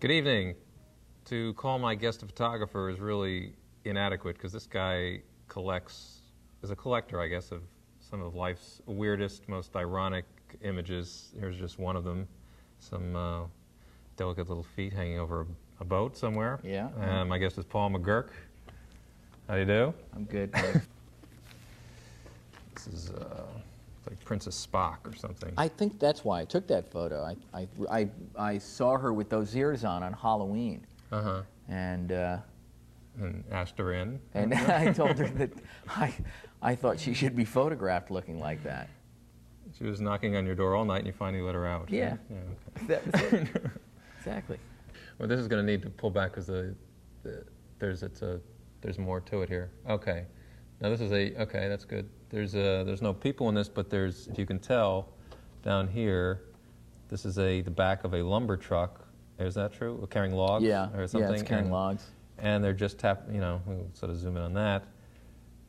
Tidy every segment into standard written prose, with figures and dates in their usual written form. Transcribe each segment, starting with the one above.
Good evening. To call my guest a photographer is really inadequate because this guy is a collector, I guess, of some of life's weirdest, most ironic images. Here's just one of them. Some delicate little feet hanging over a boat somewhere. Yeah. My guest is Paul McGuirk. How do you do? I'm good. This is like Princess Spock or something. I think that's why I took that photo. I saw her with those ears on Halloween. Uh-huh. And asked her in. And I told her that I thought she should be photographed looking like that. She was knocking on your door all night and you finally let her out. Yeah. Yeah, okay. That was it. Exactly. Well, this is going to need to pull back because there's more to it here. Okay. Now this is okay, that's good. There's no people in this, but there's, if you can tell, down here, this is the back of a lumber truck. Is that true? Carrying logs? Yeah. Or something? Yeah, it's carrying logs. And they're just we'll sort of zoom in on that.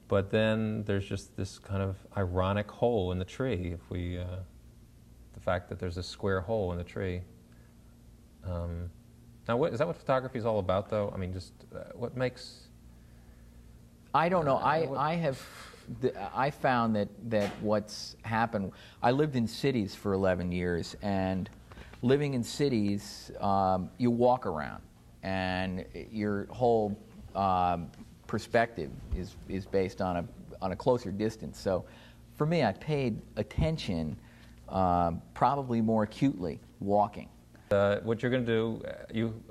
But then there's just this kind of ironic hole in the tree. If we, the fact that there's a square hole in the tree. Now, is that what photography is all about, though? I mean, just what makes? I don't know. I found that what's happened. I lived in cities for 11 years, and living in cities, you walk around, and your whole perspective is based on a closer distance. So, for me, I paid attention probably more acutely walking. What you're going to do,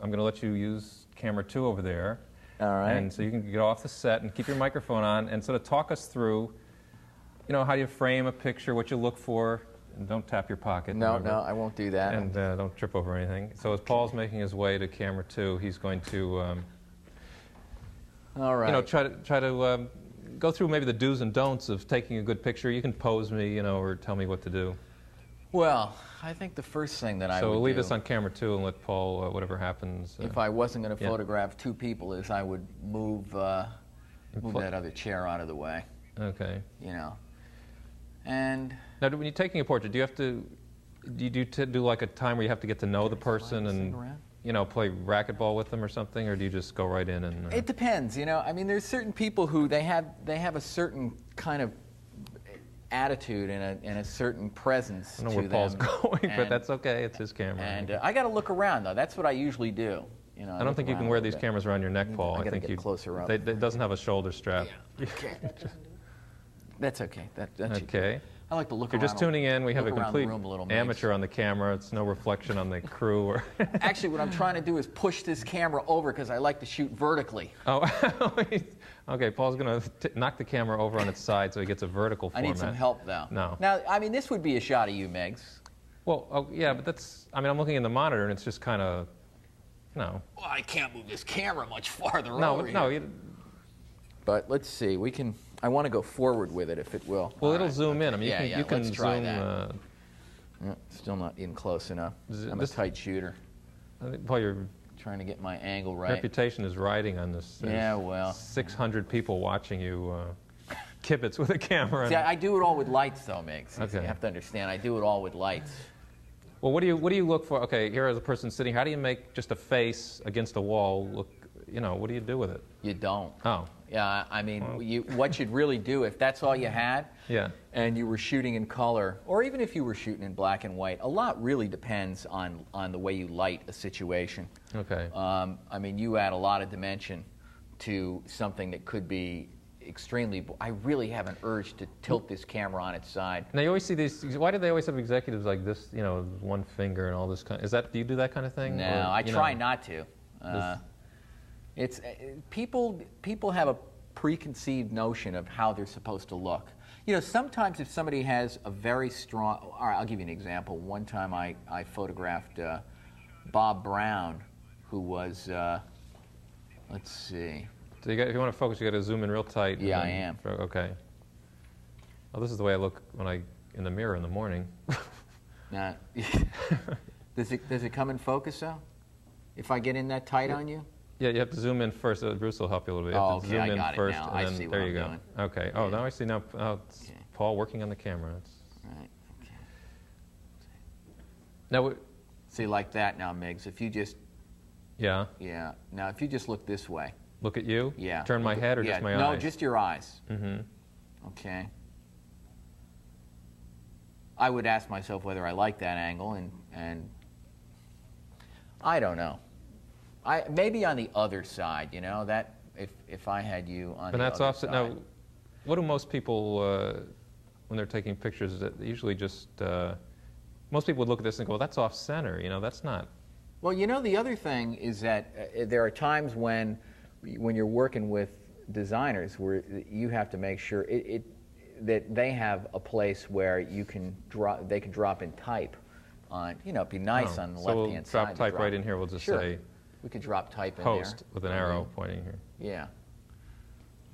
I'm going to let you use camera 2 over there. All right. And so you can get off the set and keep your microphone on and sort of talk us through, how do you frame a picture, what you look for, and don't tap your pocket. No, remember. no, I won't do that. And don't trip over anything. So as Paul's making his way to camera 2, he's going to, all right. try to go through maybe the do's and don'ts of taking a good picture. You can pose me, or tell me what to do. Well, I think the first thing that I would do... So we'll leave this on camera 2 and let Paul, whatever happens... if I wasn't going to photograph 2 people, is I would move that other chair out of the way. Okay. And... Now, when you're taking a portrait, do you do like a time where you have to get to know the person and, play racquetball with them or something, or do you just go right in and... It depends, I mean, there's certain people who they have a certain kind of attitude and a certain presence to them. I don't know where Paul's going, but that's okay. It's his camera. And I got to look around, though. That's what I usually do. I don't think you can wear these cameras around your neck, Paul. I think get closer up. It doesn't have a shoulder strap. Yeah. Okay. That's okay. That's okay. I like to look around. If you're just tuning in, we have a complete amateur on the camera. It's no reflection on the crew. Or Actually, what I'm trying to do is push this camera over because I like to shoot vertically. Oh, okay. Paul's going to knock the camera over on its side so he gets a vertical format. I need some help, though. No. Now, I mean, this would be a shot of you, Miggs. Well, yeah, but I'm looking in the monitor, and it's just kind of, Well, I can't move this camera much farther over here. No. But let's see. I want to go forward with it, if it will. Well, it'll zoom in. I mean, you can let's try zoom. That. Still not in close enough. I'm a tight shooter. I think, Paul, your trying to get my angle right. reputation is riding on this. Yeah, well. 600 people watching you kibitz with a camera. See, I do it all with lights, though, Miggs. Okay. You have to understand. I do it all with lights. Well, what do you look for? Okay, here is a person sitting. How do you make just a face against a wall look? What do you do with it? You don't. Oh. Yeah, I mean, what you'd really do if that's all you had, and you were shooting in color, or even if you were shooting in black and white, a lot really depends on the way you light a situation. Okay. I mean, you add a lot of dimension to something that could be extremely... I really have an urge to tilt this camera on its side. Now, you always see these... Why do they always have executives like this, one finger and all this kind... Do you do that kind of thing? No, I try not to. It's people have a preconceived notion of how they're supposed to look. Sometimes if somebody has a very strong... All right, I'll give you an example. One time I photographed Bob Brown, who was... let's see. So if you want to focus, you got to zoom in real tight. Yeah, I am. Okay. Well, this is the way I look in the mirror in the morning. Now, does it come in focus, though? If I get in that tight on you? Yeah, you have to zoom in first. Bruce will help you a little bit. You have to zoom in first, and then there you go. Doing. Okay. Oh, now I see. Now it's Paul working on the camera. Right. Okay. Now, see, like that now, Miggs. If you just Yeah. Yeah. Now, if you just look this way. Look at you? Yeah. Turn my head or just my eyes? No, just your eyes. Mm-hmm. Okay. I would ask myself whether I like that angle, and I don't know. Maybe on the other side, you know, that if I had you on the other side. Offset. Now, what do most people, when they're taking pictures, they usually just, most people would look at this and go, well, that's off center, you know, that's not. Well, you know, the other thing is that there are times when you're working with designers where you have to make sure that they have a place where they can drop in type on, you know, it'd be nice on the left-hand side. So we'll drop type right in here, we'll just say. We could drop type in post there. with an arrow pointing here. Yeah.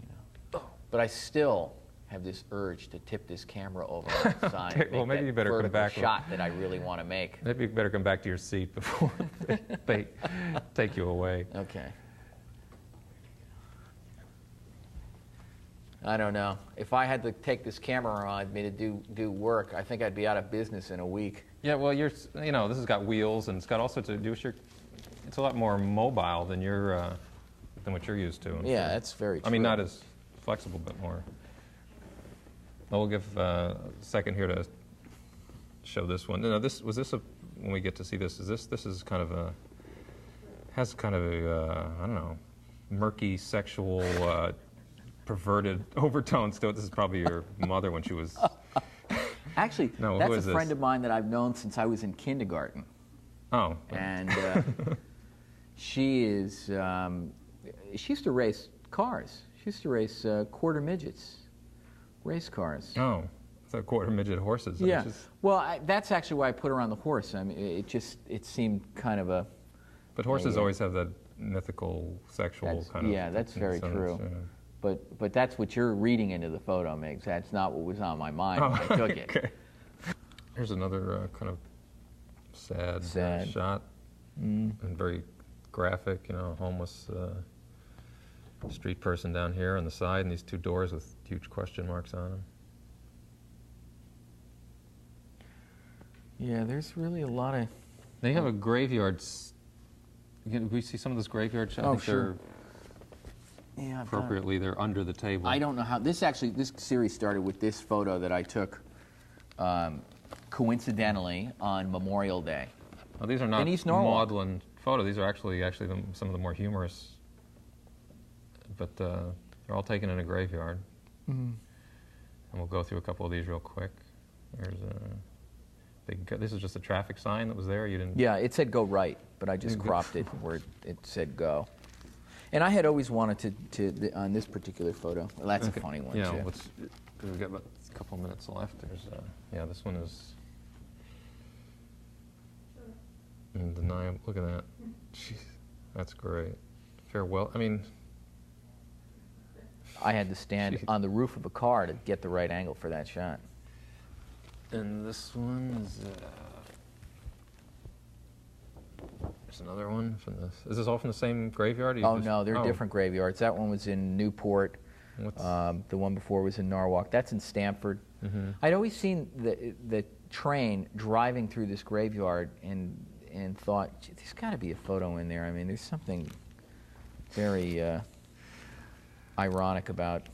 You know. But I still have this urge to tip this camera over on the side. Okay, well, maybe you better come back. Shot that I really want to make. Maybe you better come back to your seat before they take you away. Okay. I don't know. If I had to take this camera on me to do work, I think I'd be out of business in a week. Yeah, well, you know, this has got wheels and it's got all sorts of it's a lot more mobile than than what you're used to. Yeah, that's very true. I mean, not as flexible, but more. Well, we'll give a second here to show this one. No, when we get to see this, this is kind of has kind of a, I don't know, murky sexual, perverted overtones to it. This is probably your mother when she was... Actually, no, that's a friend of mine that I've known since I was in kindergarten. Oh. And she used to race cars. She used to race quarter midgets, race cars. Oh, so quarter midget horses. Yeah. Well, that's actually why I put her on the horse. I mean, it seemed kind of a... But horses always have that mythical, sexual kind of... Yeah, that's very true. Yeah. But that's what you're reading into the photo, Miggs. That's not what was on my mind when I took it. Okay. Here's another kind of sad. Shot, and very graphic, you know, homeless street person down here on the side, and these two doors with huge question marks on them. Yeah, there's really a lot of... They have a graveyard. We see some of those graveyard shots. Oh, I think sure. Yeah, appropriately, they're under the table. I don't know how... This series started with this photo that I took coincidentally on Memorial Day. Oh, these are not maudlin photos. These are actually some of the more humorous, but they're all taken in a graveyard. Mm-hmm. And we'll go through a couple of these real quick. There's this is just a traffic sign that was there. You didn't... Yeah, it said go right, but I just cropped it where it said go. And I had always wanted to on this particular photo. Well, that's a funny one, yeah, too. We've got about a couple minutes left. There's, this one is... Undeniable. Look at that. Jeez, that's great. Farewell. I mean... I had to stand on the roof of a car to get the right angle for that shot. And this one is... There's another one from this. Is this all from the same graveyard? No, they're different graveyards. That one was in Newport. The one before was in Norwalk. That's in Stamford. Mm-hmm. I'd always seen the train driving through this graveyard and thought, there's got to be a photo in there. I mean, there's something very ironic about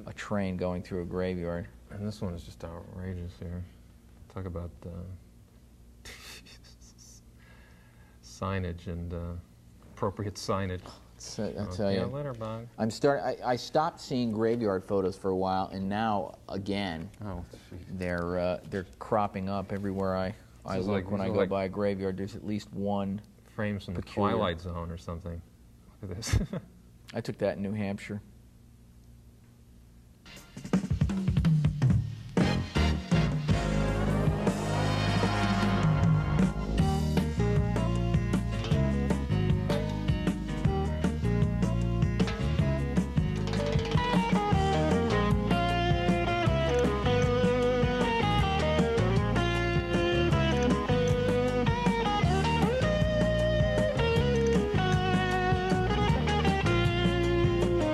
a train going through a graveyard. And this one is just outrageous here. Talk about signage and appropriate signage. I tell you, later, Bob. I stopped seeing graveyard photos for a while, and now again, they're cropping up everywhere I look. When I go by a graveyard, there's at least one. Frames from the Twilight Zone or something. Look at this. I took that in New Hampshire.